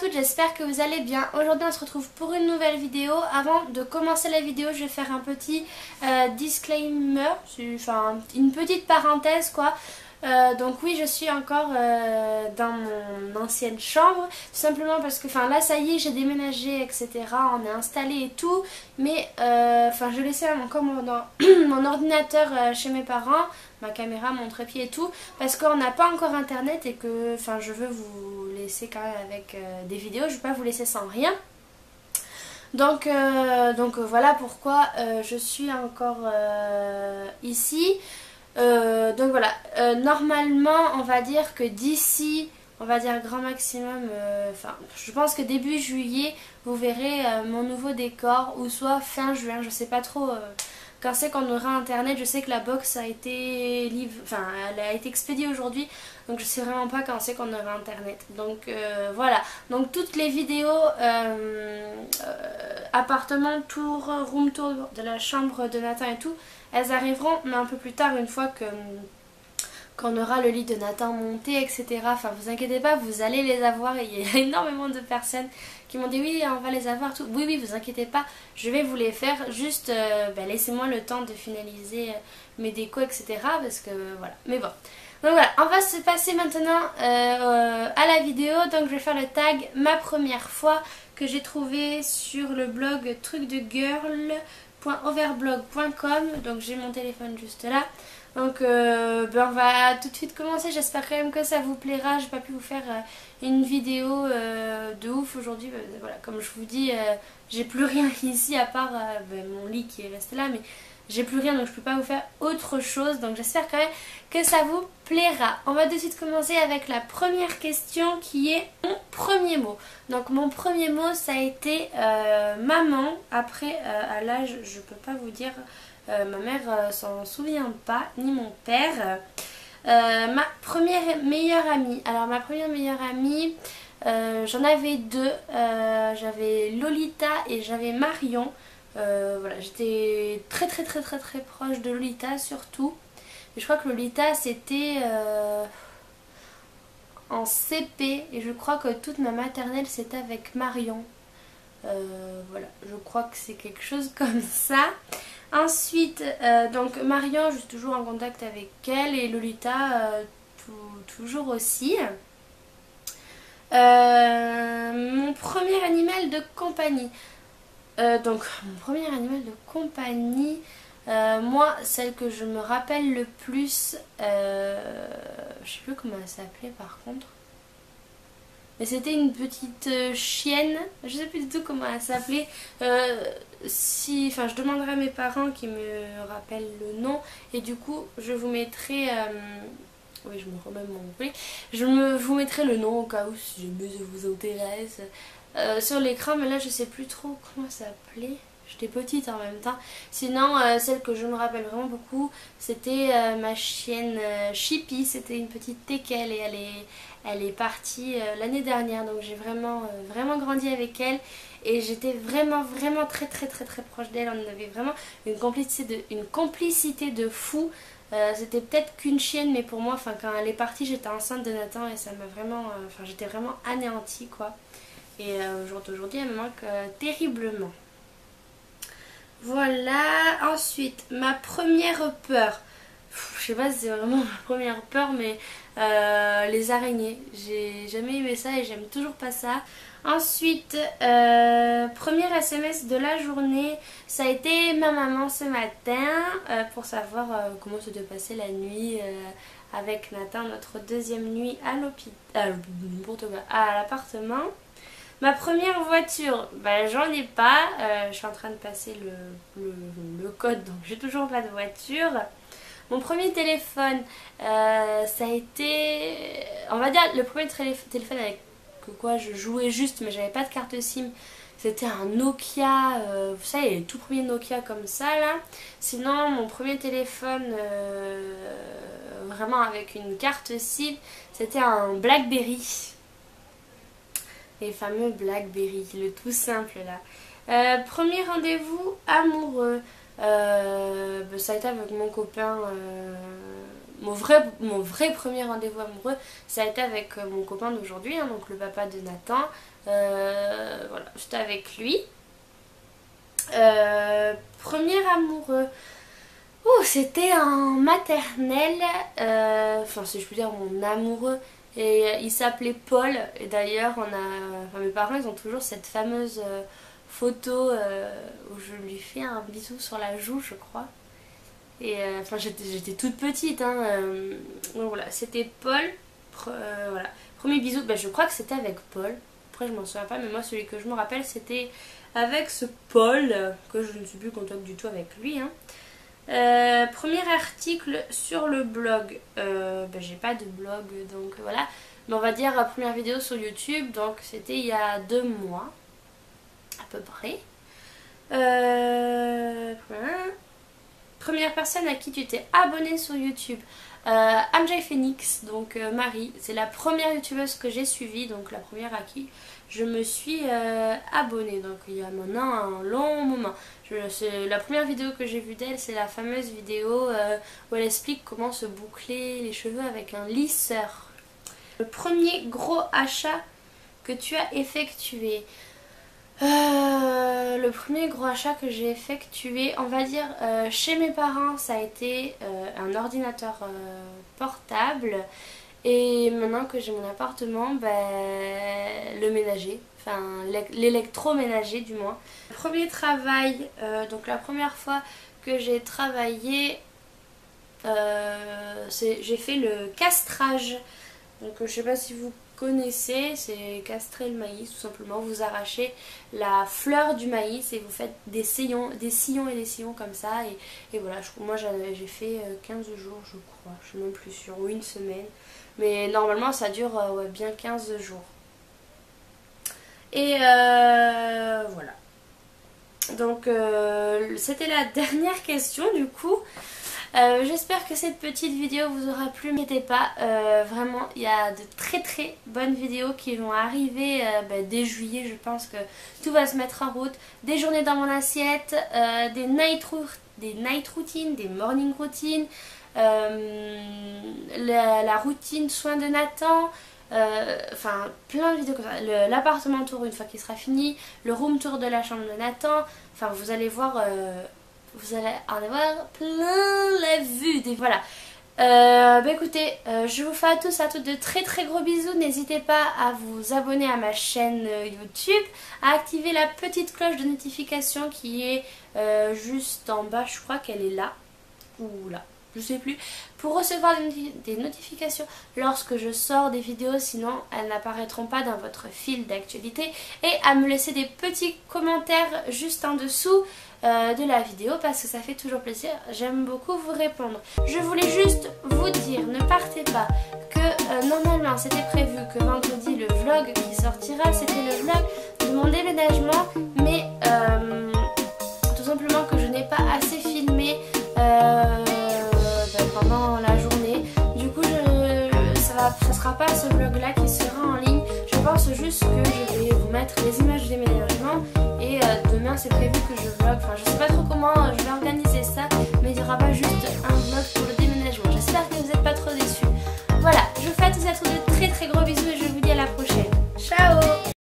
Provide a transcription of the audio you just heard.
toutes, j'espère que vous allez bien. Aujourd'hui on se retrouve pour une nouvelle vidéo. Avant de commencer la vidéo, je vais faire un petit disclaimer, enfin une petite parenthèse quoi. Donc oui, je suis encore dans mon ancienne chambre, tout simplement parce que là ça y est, j'ai déménagé, etc. On est installé et tout, mais je laissais encore mon ordinateur chez mes parents, ma caméra, mon trépied et tout, parce qu'on n'a pas encore internet et que je veux vous laisser quand même avec des vidéos, je ne vais pas vous laisser sans rien. Donc voilà pourquoi je suis encore ici. Donc voilà, normalement on va dire que d'ici, on va dire grand maximum, je pense que début juillet vous verrez mon nouveau décor, ou soit fin juin, je sais pas trop quand c'est qu'on aura internet. Je sais que la box a été elle a été expédiée aujourd'hui, donc je sais vraiment pas quand c'est qu'on aura internet. Donc voilà, donc toutes les vidéos appartement tour, room tour de la chambre de Nathan et tout, elles arriveront, mais un peu plus tard, une fois qu'on aura le lit de Nathan monté, etc. Enfin, vous inquiétez pas, vous allez les avoir. Et il y a énormément de personnes qui m'ont dit oui, on va les avoir, tout. Oui, vous inquiétez pas, je vais vous les faire. Juste, laissez-moi le temps de finaliser mes décos, etc. Parce que voilà, mais bon. Donc voilà, on va se passer maintenant à la vidéo. Donc je vais faire le tag ma première fois que j'ai trouvé sur le blog trucdegirl.overblog.com. Donc j'ai mon téléphone juste là. Donc on va tout de suite commencer. J'espère quand même que ça vous plaira. J'ai pas pu vous faire une vidéo de ouf aujourd'hui. Voilà, comme je vous dis, j'ai plus rien ici à part mon lit qui est resté là, mais j'ai plus rien, donc je peux pas vous faire autre chose. Donc j'espère quand même que ça vous plaira. On va de suite commencer avec la première question qui est mon premier mot. Donc mon premier mot ça a été maman. Après à l'âge, je peux pas vous dire, ma mère s'en souvient pas, ni mon père. Ma première meilleure amie. Alors ma première meilleure amie, j'en avais deux. J'avais Lolita et j'avais Marion. Voilà, j'étais très proche de Lolita surtout. Et je crois que Lolita c'était en CP, et je crois que toute ma maternelle c'était avec Marion. Voilà, je crois que c'est quelque chose comme ça. Ensuite, donc Marion, je suis toujours en contact avec elle, et Lolita toujours aussi. Mon premier animal de compagnie. Donc mon premier animal de compagnie, moi celle que je me rappelle le plus, je sais plus comment elle s'appelait par contre, mais c'était une petite chienne, je sais plus du tout comment elle s'appelait. Je demanderai à mes parents qui me rappellent le nom, et du coup je vous mettrai oui, je me remets mon bouclier. Vous mettrai le nom au cas où, si jamais ça vous intéresse, sur l'écran, mais là je sais plus trop comment ça s'appelait. J'étais petite en même temps. Sinon, celle que je me rappelle vraiment beaucoup, c'était ma chienne Chippy. C'était une petite teckel, et elle est partie l'année dernière. Donc j'ai vraiment grandi avec elle. Et j'étais vraiment très proche d'elle. On avait vraiment une complicité de fou. C'était peut-être qu'une chienne, mais pour moi, quand elle est partie, j'étais enceinte de Nathan, et ça m'a vraiment, j'étais vraiment anéantie quoi. Et au jour d'aujourd'hui, elle me manque terriblement. Voilà. Ensuite, ma première peur. Je sais pas si c'est vraiment ma première peur, mais les araignées. J'ai jamais aimé ça et j'aime toujours pas ça. Ensuite, premier SMS de la journée, ça a été ma maman ce matin pour savoir comment s'était passée la nuit avec Nathan, notre deuxième nuit à l'appartement. Ma première voiture, j'en ai pas, je suis en train de passer le code, donc j'ai toujours pas de voiture. Mon premier téléphone, ça a été, on va dire, le premier téléphone avec quoi je jouais juste, mais j'avais pas de carte SIM. C'était un Nokia, vous savez, les tout premiers Nokia comme ça là. Sinon, mon premier téléphone vraiment avec une carte SIM, c'était un Blackberry. Les fameux Blackberry, le tout simple là. Premier rendez-vous amoureux, ça a été avec mon copain mon vrai premier rendez-vous amoureux, ça a été avec mon copain d'aujourd'hui, hein, donc le papa de Nathan. Voilà, j'étais avec lui. Premier amoureux. Oh, c'était en maternelle, enfin si je peux dire mon amoureux, et il s'appelait Paul, et d'ailleurs mes parents ils ont toujours cette fameuse photo où je lui fais un bisou sur la joue je crois, et enfin j'étais toute petite, hein, donc voilà, c'était Paul, voilà, premier bisou, ben, je crois que c'était avec Paul, après je m'en souviens pas, mais moi celui que je me rappelle c'était avec ce Paul, que je ne suis plus contente du tout avec lui, hein. Premier article sur le blog, ben, j'ai pas de blog donc voilà, mais on va dire première vidéo sur YouTube, donc c'était il y a 2 mois à peu près. Première personne à qui tu t'es abonnée sur YouTube, Amjay Phoenix, donc Marie, c'est la première youtubeuse que j'ai suivie, donc la première à qui je me suis abonnée, donc il y a maintenant un long moment. La première vidéo que j'ai vue d'elle, c'est la fameuse vidéo où elle explique comment se boucler les cheveux avec un lisseur. Le premier gros achat que tu as effectué. Le premier gros achat que j'ai effectué, on va dire chez mes parents, ça a été un ordinateur portable. Et maintenant que j'ai mon appartement, ben, le ménager, enfin l'électroménager du moins. Le premier travail, donc la première fois que j'ai travaillé, j'ai fait le castrage. Donc je sais pas si vous connaissez, c'est castrer le maïs tout simplement. Vous arrachez la fleur du maïs et vous faites des sillons et des sillons comme ça. Et voilà, moi j'ai fait 15 jours je crois, je suis même plus sûre, ou une semaine. Mais normalement ça dure ouais, bien 15 jours. Et voilà. Donc c'était la dernière question du coup. J'espère que cette petite vidéo vous aura plu. N'hésitez pas, vraiment il y a de très bonnes vidéos qui vont arriver dès juillet. Je pense que tout va se mettre en route. Des journées dans mon assiette, des night routines, des morning routines, la routine soins de Nathan, enfin plein de vidéos comme ça, l'appartement tour une fois qu'il sera fini, le room tour de la chambre de Nathan, enfin vous allez voir, vous allez en avoir plein la vue, voilà. Écoutez, je vous fais à tous à toutes de très gros bisous. N'hésitez pas à vous abonner à ma chaîne YouTube, à activer la petite cloche de notification qui est juste en bas, je crois qu'elle est là, ou là, je sais plus, pour recevoir des notifications lorsque je sors des vidéos, sinon elles n'apparaîtront pas dans votre fil d'actualité, et à me laisser des petits commentaires juste en dessous de la vidéo parce que ça fait toujours plaisir, j'aime beaucoup vous répondre. Je voulais juste vous dire, ne partez pas, que normalement c'était prévu que vendredi le vlog qui sortira, c'était le vlog de mon déménagement, mais tout simplement que je n'ai pas assez filmé pendant la journée. Du coup ça sera pas ce vlog là qui sera en ligne. Je pense juste que je vais vous mettre les images du déménagement, et demain c'est prévu que je vlog, enfin je sais pas